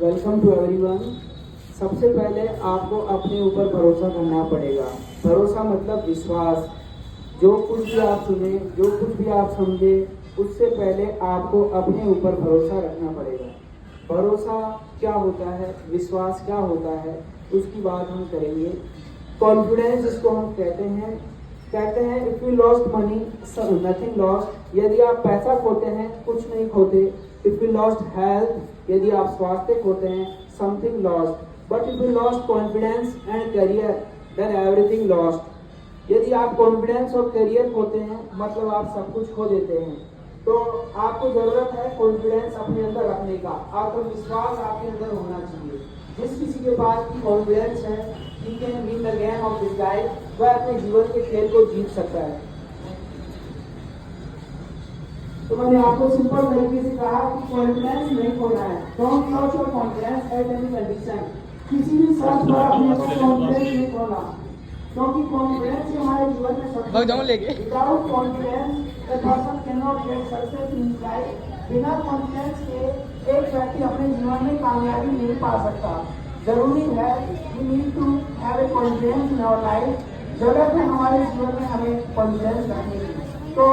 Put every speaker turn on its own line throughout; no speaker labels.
Welcome to everyone. सबसे पहले आपको अपने ऊपर भरोसा करना पड़ेगा। भरोसा मतलब विश्वास। जो कुछ भी आप सुने, जो कुछ भी आप समझे, उससे पहले आपको अपने ऊपर भरोसा रखना पड़ेगा। भरोसा क्या होता है, विश्वास क्या होता है, उसकी बात हम करेंगे। कॉन्फिडेंस इसको हम कहते हैं if you lost money nothing lost. यदि आप पैसा खोते हैं कुछ नहीं खोते। इफ यू लॉस्ट हेल्थ, यदि आप स्वास्थ्य खोते हैं something lost. But if you lost confidence and career then everything lost. यदि आप कॉन्फिडेंस और करियर खोते हैं मतलब आप सब कुछ खो देते हैं। तो आपको जरूरत है कॉन्फिडेंस अपने अंदर रखने का। आत्मविश्वास आपके अंदर होना चाहिए। जिस किसी के पास कॉन्फिडेंस है, he can win the game of his life, वह अपने जीवन के खेल को जीत सकता है। तो मैंने आपको सिंपल तरीके से कहा कि कॉन्फिडेंस नहीं खोना है। Don't loss your confidence at any condition. किसी भी शर्त पर अपने को कॉन्फिडेंस नहीं खोना, क्योंकि कॉन्फिडेंस ही हमारे जीवन में सबसे without confidence the person can not get success in life. बिना कॉन्फिडेंस के एक व्यक्ति अपने जीवन में कामयाबी नहीं पा सकता। जरूरी है we need to have a confidence in our life. जरूरत है हमारे जीवन में हमें कॉन्फिडेंस रखने की। तो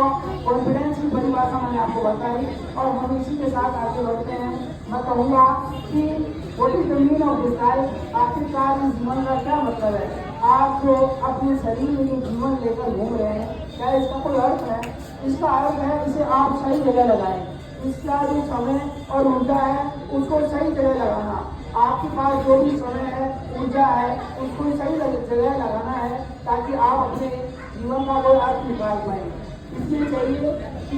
कॉन्फिडेंस की परिभाषा मैंने आपको बताई और हम इसी के साथ आगे बढ़ते हैं। मैं कहूँगा कि what is the meaning of this life. आखिरकार इस जीवन का क्या मतलब है। आप जो अपने शरीर में जो जीवन लेकर घूम रहे हैं, क्या इसका कोई अर्थ है? इसका अर्थ है इसे आप सही जगह लगाएं। इसका जो समय और ऊर्जा है उसको सही जगह लगाना। आपके पास जो भी समय है, ऊर्जा है, उसको सही जगह लगाना है ताकि आप अपने जीवन का कोई अर्थ निकाल पाए। इसलिए चाहिए कि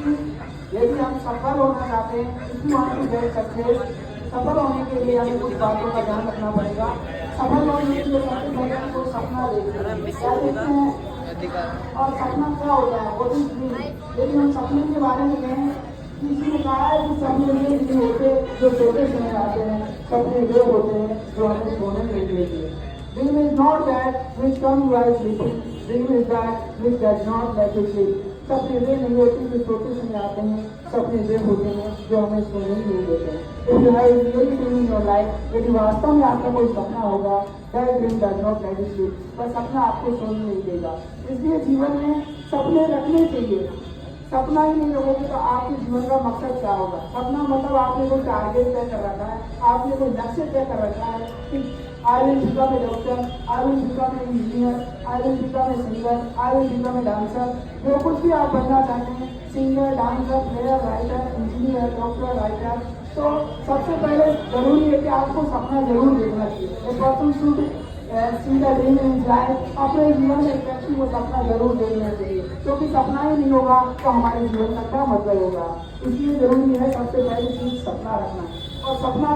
यदि हम सफल होना चाहते हैं, इसी वहाँ से गेट सक्सेस, सफल होने के लिए हमें कुछ बातों का ध्यान रखना पड़ेगा। सफल होने के लिए सबसे पहले हमको सपना देखते हैं, क्या देखते हैं और सपना क्या होता है, वो भी यदि हम सपने के बारे में कहें, किसी ने कहा है कि सपने वे नहीं होते जो छोटे समय आते हैं, सपने वे होते हैं जो हमें सोने नहीं देते। Dream is not that which comes while sleeping. Dream is that which does not let you sleep. सपने वे नहीं होते जो छोटे समय आते हैं, सपने वे होते हैं जो हमें सोने ही नहीं देते। If you have a really dream in your life, यदि वास्तव में आपका कोई सपना होगा, that dream does not let you sleep. पर सपना आपको सोने नहीं देगा। इसलिए जीवन में सपने रखने चाहिए। सपना ही नहीं रखोगे तो आपके जीवन का मकसद क्या होगा। सपना मतलब आपने कोई टारगेट तय कर रखा है, आपने कोई लक्ष्य तय कर रखा है कि I will become a doctor, I will become a engineer, I will become a singer, I will become a dancer. जो कुछ भी आप बनना चाहते हैं, singer, dancer, player, writer, engineer, doctor, writer, तो सबसे पहले जरूरी है कि आपको सपना जरूर देखना चाहिए। एक पर्सन शुड सीधा ड्रीम इन लाइफ। अपने जीवन में एक व्यक्ति को सपना जरूर देखना चाहिए, क्योंकि सपना ही नहीं होगा तो हमारे जीवन का क्या मतलब होगा। इसलिए जरूरी है सबसे पहली चीज सपना रखना। और सपना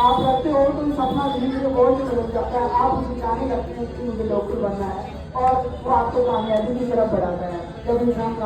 आप रखते हो तो सपना धीरे धीरे बहुत ही बदल जाता है। आप उसे जाने लगते हैं कि मुझे डॉक्टर बनना है और वो आपको कामयाबी की तरफ बढ़ाता है। जब इंसान